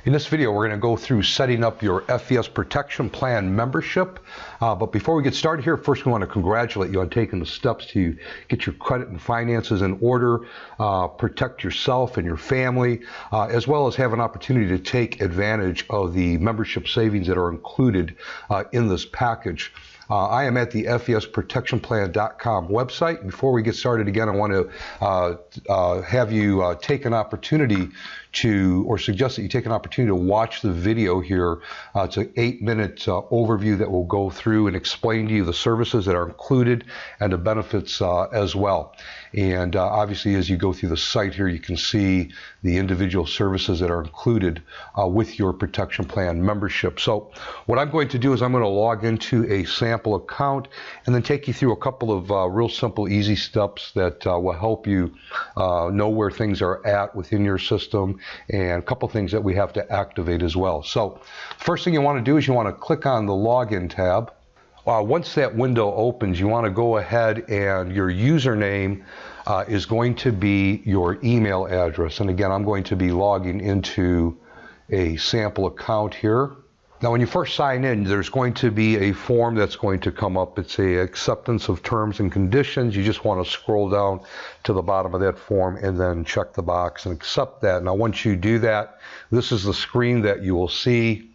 In this video, we're going to go through setting up your FES Protection Plan membership. But before we get started here, first we want to congratulate you on taking the steps to get your credit and finances in order, protect yourself and your family, as well as have an opportunity to take advantage of the membership savings that are included in this package. I am at the FESprotectionplan.com website. Before we get started again, I want to have you take an opportunity or suggest that you take an opportunity to watch the video here. It's an 8-minute overview that will go through and explain to you the services that are included and the benefits as well. And obviously, as you go through the site here, you can see the individual services that are included with your protection plan membership. So what I'm going to do is I'm going to log into a sample account and then take you through a couple of real simple, easy steps that will help you know where things are at within your system, and a couple things that we have to activate as well. So first thing you want to do is you want to click on the Login tab. Once that window opens, you want to go ahead and your username is going to be your email address. And again, I'm going to be logging into a sample account here. Now, when you first sign in, there's going to be a form that's going to come up. It's a acceptance of terms and conditions. You just want to scroll down to the bottom of that form and then check the box and accept that. Now, once you do that, this is the screen that you will see.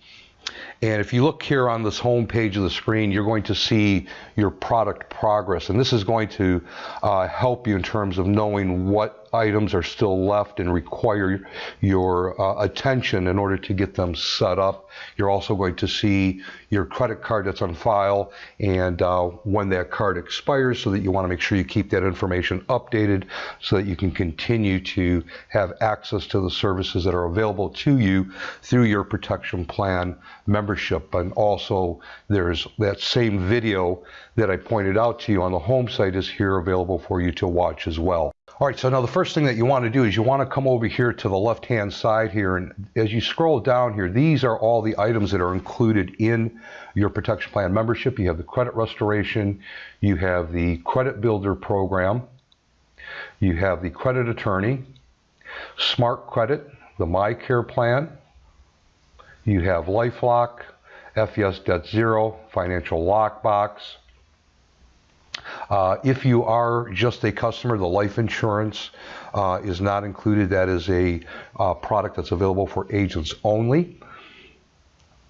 And if you look here on this home page of the screen, you're going to see your product progress. And this is going to help you in terms of knowing what items are still left and require your attention in order to get them set up. You're also going to see your credit card that's on file and when that card expires, so that you want to make sure you keep that information updated so that you can continue to have access to the services that are available to you through your protection plan membership. And also there's that same video that I pointed out to you on the home site is here available for you to watch as well. All right, so now the first thing that you want to do is you want to come over here to the left-hand side here, and as you scroll down here, these are all the items that are included in your protection plan membership. You have the credit restoration, you have the credit builder program, you have the credit attorney, smart credit, the MyCare plan, you have LifeLock, FES Debt Zero, financial lockbox. If you are just a customer, the life insurance is not included. That is a product that's available for agents only.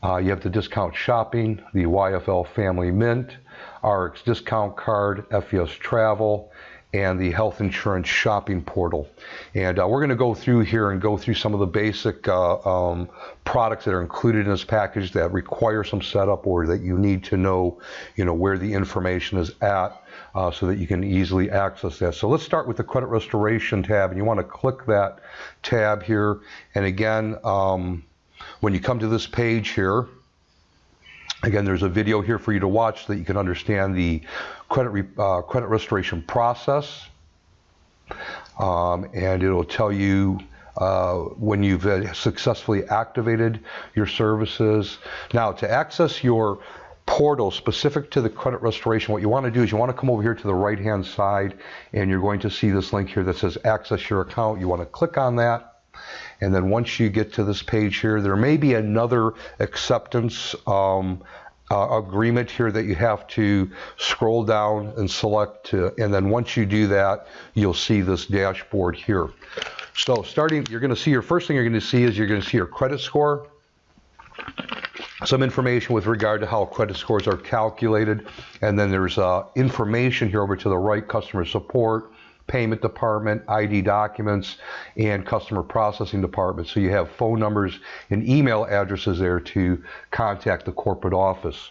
You have the discount shopping, the YFL Family Mint, RX discount card, FES Travel, and the health insurance shopping portal. And we're going to go through here and go through some of the basic products that are included in this package that require some setup, or that you need to know, where the information is at, so that you can easily access that. So let's start with the credit restoration tab, and you want to click that tab here. And again, when you come to this page here, again, there's a video here for you to watch so that you can understand the credit restoration process, and it'll tell you when you've successfully activated your services. Now, to access your portal specific to the credit restoration, what you want to do is you want to come over here to the right-hand side, and you're going to see this link here that says Access Your Account. You want to click on that. And then once you get to this page here, there may be another acceptance agreement here that you have to scroll down and select. And then once you do that, you'll see this dashboard here. So you're going to see first thing you're going to see is you're going to see your credit score. Some information with regard to how credit scores are calculated. And then there's information here over to the right, customer support, payment department, ID documents, and customer processing department. So you have phone numbers and email addresses there to contact the corporate office.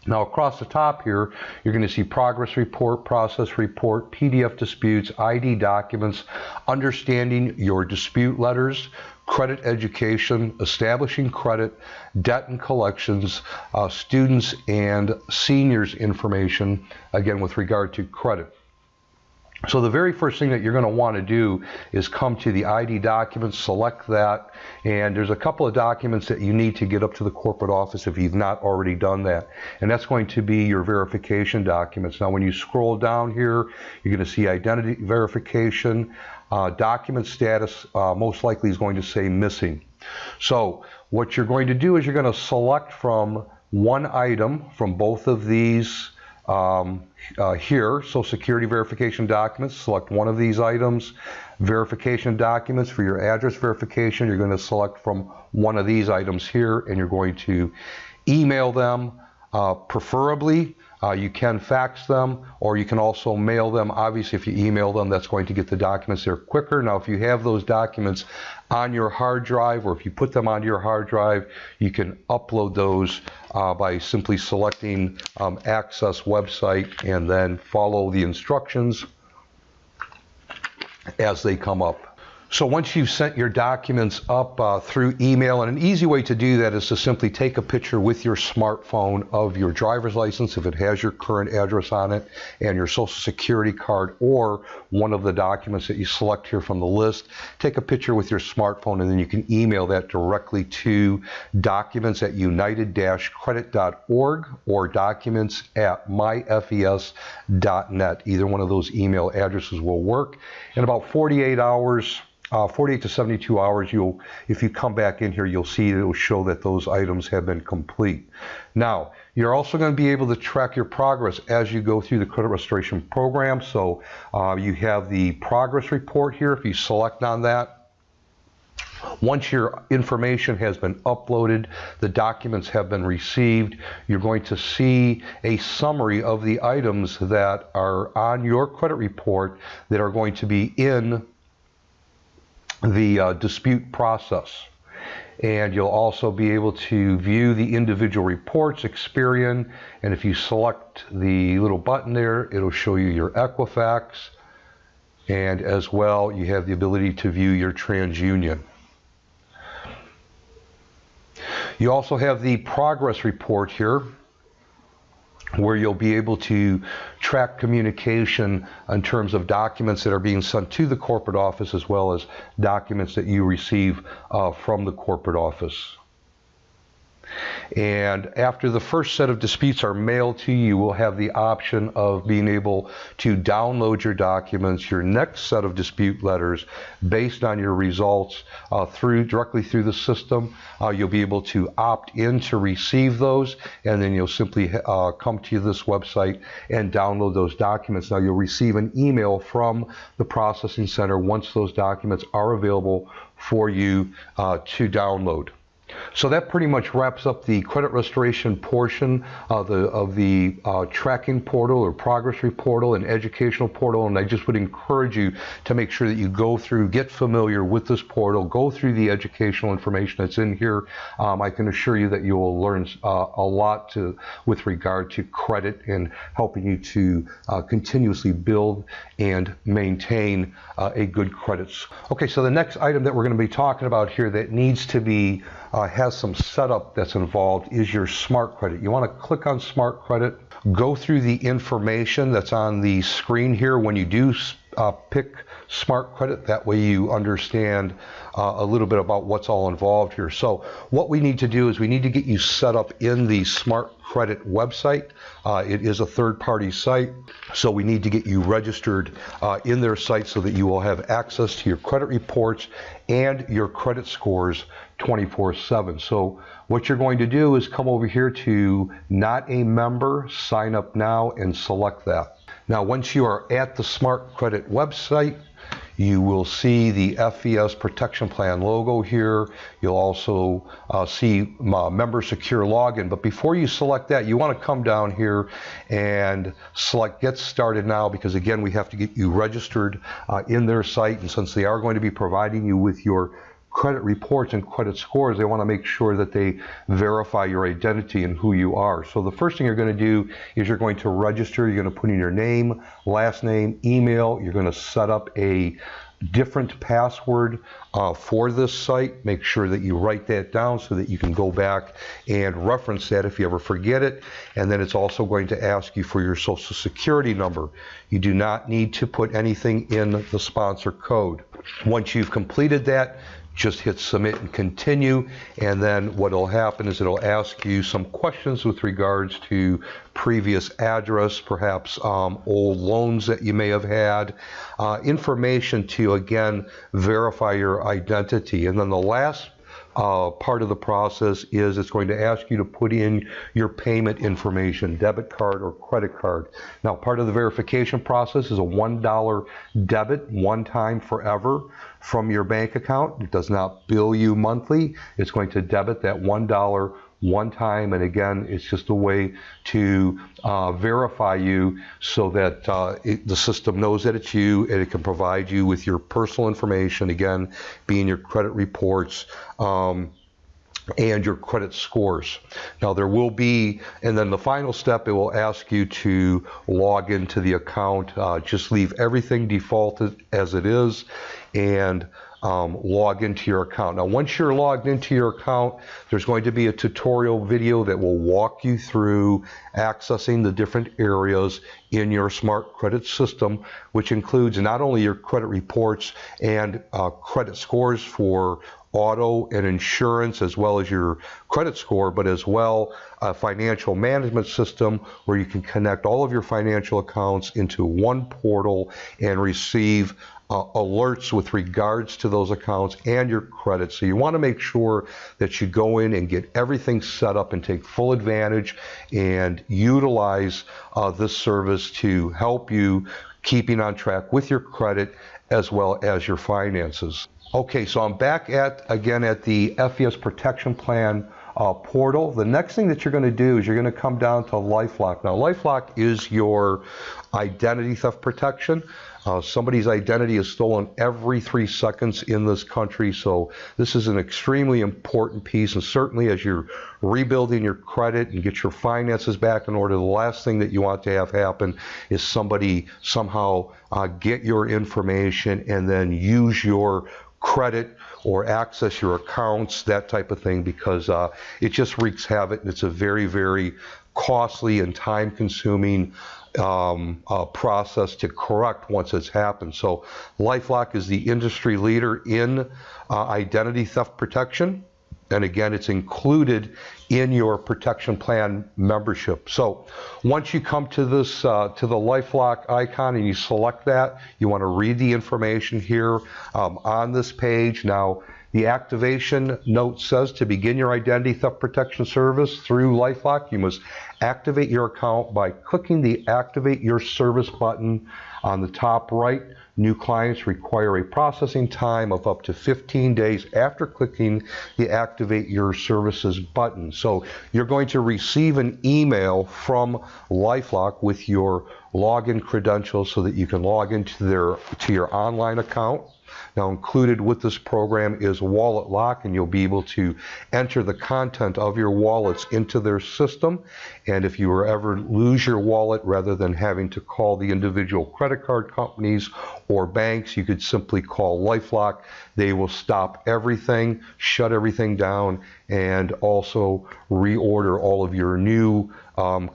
Now, across the top here, you're going to see progress report, process report, PDF disputes, ID documents, understanding your dispute letters, credit education, establishing credit, debt and collections, students and seniors information, again, with regard to credit. So the very first thing that you're going to want to do is come to the ID documents, select that, and there's a couple of documents that you need to get up to the corporate office if you've not already done that. And that's going to be your verification documents. Now, when you scroll down here, you're going to see identity verification, document status most likely is going to say missing. So what you're going to do is you're going to select from one item from both of these here, Social Security verification documents. Select one of these items. Verification documents for your address verification, you're going to select from one of these items here, and you're going to email them. Preferably, you can fax them, or you can also mail them. Obviously, if you email them, that's going to get the documents there quicker. Now, if you have those documents on your hard drive, or if you put them onto your hard drive, you can upload those by simply selecting Access Website and then follow the instructions as they come up. So once you've sent your documents up through email, and an easy way to do that is to simply take a picture with your smartphone of your driver's license if it has your current address on it, and your Social Security card, or one of the documents that you select here from the list. Take a picture with your smartphone, and then you can email that directly to documents@united-credit.org or documents@myfes.net. Either one of those email addresses will work. In about 48 hours, 48 to 72 hours, if you come back in here, you'll see it will show that those items have been complete. Now, you're also going to be able to track your progress as you go through the credit restoration program. So you have the progress report here. If you select on that, once your information has been uploaded, the documents have been received, you're going to see a summary of the items that are on your credit report that are going to be in the dispute process. And you'll also be able to view the individual reports, Experian, and if you select the little button there, it'll show you your Equifax, and as well you have the ability to view your TransUnion. You also have the progress report here, where you'll be able to track communication in terms of documents that are being sent to the corporate office, as well as documents that you receive from the corporate office. And after the first set of disputes are mailed to you, you will have the option of being able to download your documents, your next set of dispute letters, based on your results directly through the system. You'll be able to opt in to receive those, and then you'll simply come to this website and download those documents. Now, you'll receive an email from the processing center once those documents are available for you to download. So that pretty much wraps up the credit restoration portion of the tracking portal or progress report and educational portal. And I just would encourage you to make sure that you go through, get familiar with this portal, go through the educational information that's in here. I can assure you that you will learn a lot with regard to credit and helping you to continuously build and maintain a good credit. Okay, so the next item that we're going to be talking about here that needs to be has some setup that's involved is your Smart Credit. You want to click on Smart Credit, go through the information that's on the screen here when you do pick Smart Credit. That way you understand a little bit about what's all involved here. So what we need to do is we need to get you set up in the Smart Credit website. It is a third-party site, so we need to get you registered in their site so that you will have access to your credit reports and your credit scores 24/7. So what you're going to do is come over here to Not a Member, Sign Up Now, and select that. Now, once you are at the Smart Credit website, you will see the FES Protection Plan logo here. You'll also see Member Secure Login. But before you select that, you want to come down here and select Get Started Now, because again, we have to get you registered in their site. And since they are going to be providing you with your credit reports and credit scores, they want to make sure that they verify your identity and who you are. So the first thing you're going to do is you're going to register. You're going to put in your name, last name, email. You're going to set up a different password for this site. Make sure that you write that down so that you can go back and reference that if you ever forget it. And then it's also going to ask you for your Social Security number. You do not need to put anything in the sponsor code. Once you've completed that, just hit submit and continue, and then what will happen is it'll ask you some questions with regards to previous address, perhaps old loans that you may have had, information to again verify your identity. And then the last part of the process is it's going to ask you to put in your payment information, debit card or credit card. Now, part of the verification process is a $1 debit, one time forever, from your bank account. It does not bill you monthly. It's going to debit that $1 one time, and again, it's just a way to verify you so that the system knows that it's you, and it can provide you with your personal information, again, being your credit reports, and your credit scores. Now there will be, and then the final step, it will ask you to log into the account. Just leave everything defaulted as it is and log into your account. Now once you're logged into your account, there's going to be a tutorial video that will walk you through accessing the different areas in your smart credit system, which includes not only your credit reports and credit scores for auto and insurance, as well as your credit score, but as well a financial management system where you can connect all of your financial accounts into one portal and receive alerts with regards to those accounts and your credit. So you want to make sure that you go in and get everything set up and take full advantage and utilize this service to help you keeping on track with your credit as well as your finances. Okay, so I'm back again at the FES Protection Plan portal. The next thing that you're going to do is you're going to come down to LifeLock. Now, LifeLock is your identity theft protection. Somebody's identity is stolen every 3 seconds in this country, so this is an extremely important piece, and certainly as you're rebuilding your credit and get your finances back in order, the last thing that you want to have happen is somebody somehow get your information and then use your credit or access your accounts, that type of thing, because it just wreaks havoc, and it's a very, very costly and time-consuming process to correct once it's happened. So LifeLock is the industry leader in identity theft protection, and again, it's included in your protection plan membership. So once you come to this to the LifeLock icon and you select that, you want to read the information here on this page. Now, the activation note says to begin your identity theft protection service through LifeLock, you must activate your account by clicking the Activate Your Service button on the top right. New clients require a processing time of up to 15 days after clicking the Activate Your Services button. So you're going to receive an email from LifeLock with your login credentials so that you can log into your online account. Now, included with this program is Wallet Lock, and you'll be able to enter the content of your wallets into their system. And if you ever lose your wallet, rather than having to call the individual credit card companies or banks, you could simply call LifeLock. They will stop everything, shut everything down, and also reorder all of your new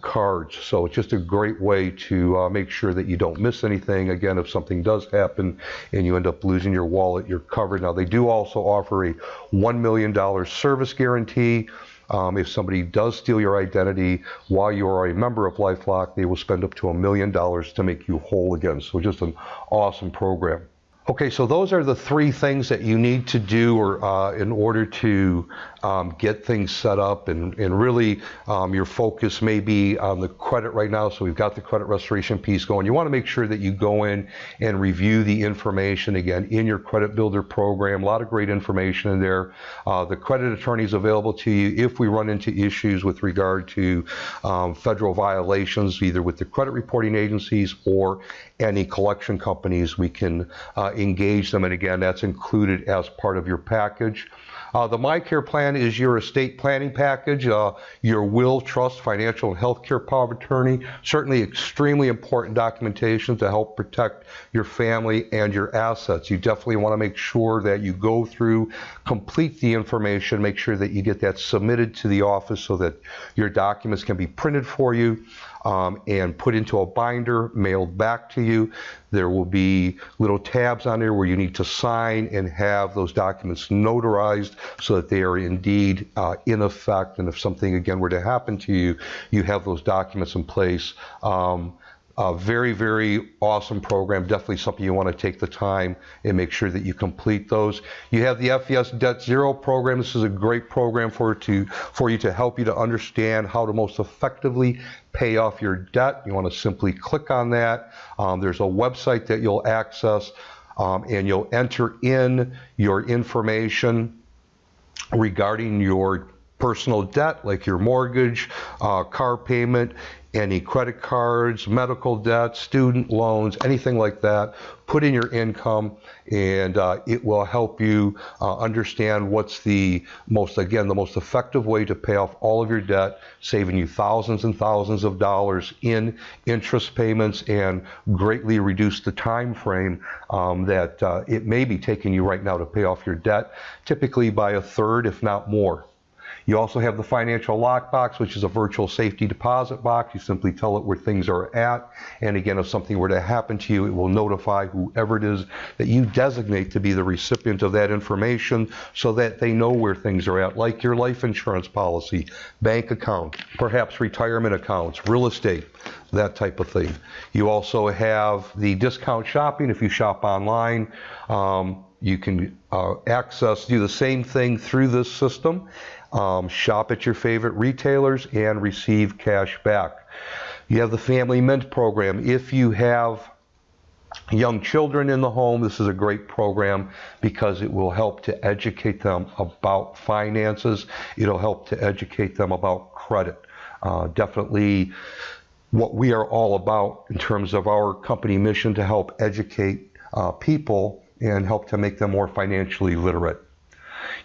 cards. So it's just a great way to make sure that you don't miss anything. Again, if something does happen and you end up losing your wallet, you're covered. Now, they do also offer a $1 million service guarantee. If somebody does steal your identity while you are a member of LifeLock, they will spend up to $1 million to make you whole again. So just an awesome program. Okay, so those are the 3 things that you need to do in order to get things set up, and really your focus may be on the credit right now. So we've got the credit restoration piece going. You want to make sure that you go in and review the information again in your credit builder program. A lot of great information in there. The credit attorney is available to you if we run into issues with regard to federal violations, either with the credit reporting agencies or any collection companies. We can engage them, and again, that's included as part of your package. The MyCare plan is your estate planning package, your will, trust, financial, and healthcare power of attorney. Certainly extremely important documentation to help protect your family and your assets. You definitely want to make sure that you go through, complete the information, make sure that you get that submitted to the office so that your documents can be printed for you and put into a binder, mailed back to you. There will be little tabs on there where you need to sign and have those documents notarized so that they are indeed in effect. And if something, again, were to happen to you, you have those documents in place. A very, very awesome program. Definitely something you want to take the time and make sure that you complete those. You have the FES Debt Zero program. This is a great program for you to help you to understand how to most effectively pay off your debt. You want to simply click on that. There's a website that you'll access, and you'll enter in your information regarding your personal debt, like your mortgage, car payment, any credit cards, medical debt, student loans, anything like that. Put in your income, and it will help you understand what's the most effective way to pay off all of your debt, saving you thousands and thousands of dollars in interest payments, and greatly reduce the time frame that it may be taking you right now to pay off your debt, typically by a third, if not more. You also have the financial lockbox, which is a virtual safety deposit box. You simply tell it where things are at. And again, if something were to happen to you, it will notify whoever it is that you designate to be the recipient of that information, so that they know where things are at, like your life insurance policy, bank account, perhaps retirement accounts, real estate, that type of thing. You also have the discount shopping. If you shop online, you can do the same thing through this system. Shop at your favorite retailers and receive cash back. You have the Family Mint program. If you have young children in the home, this is a great program because it will help to educate them about finances. It'll help to educate them about credit. Definitely what we are all about in terms of our company mission, to help educate people and help to make them more financially literate.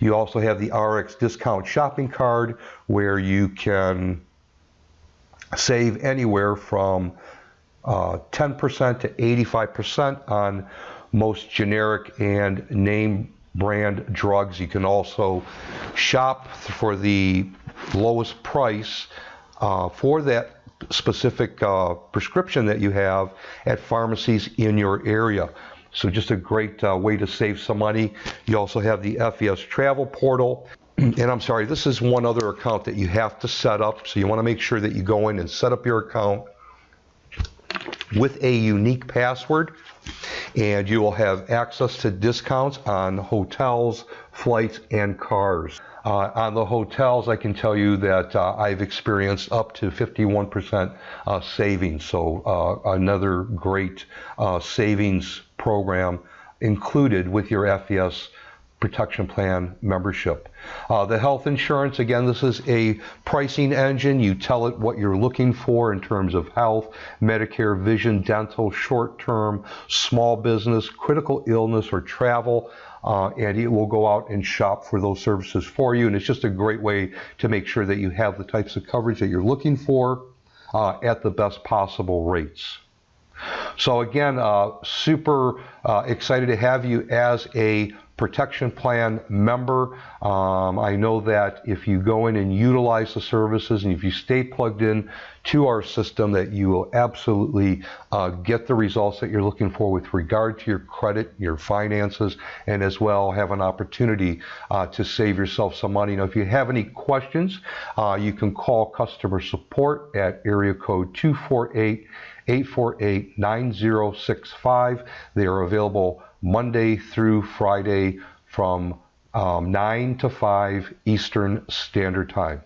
You also have the RX discount shopping card, where you can save anywhere from 10% to 85% on most generic and name brand drugs. You can also shop for the lowest price for that specific prescription that you have at pharmacies in your area. So just a great way to save some money. You also have the FES travel portal. And I'm sorry, this is one other account that you have to set up. So you want to make sure that you go in and set up your account with a unique password, and you will have access to discounts on hotels, flights, and cars. On the hotels, I can tell you that I've experienced up to 51% savings. So another great savings program included with your FES protection plan membership. The health insurance, again, this is a pricing engine. You tell it what you're looking for in terms of health, Medicare, vision, dental, short-term, small business, critical illness, or travel, and it will go out and shop for those services for you. And it's just a great way to make sure that you have the types of coverage that you're looking for at the best possible rates. So again, super excited to have you as a protection plan member. I know that if you go in and utilize the services, and if you stay plugged in to our system, that you will absolutely get the results that you're looking for with regard to your credit, your finances, and as well have an opportunity to save yourself some money. Now, if you have any questions, you can call customer support at area code 248-848-9065. They are available Monday through Friday from 9 to 5 Eastern Standard Time.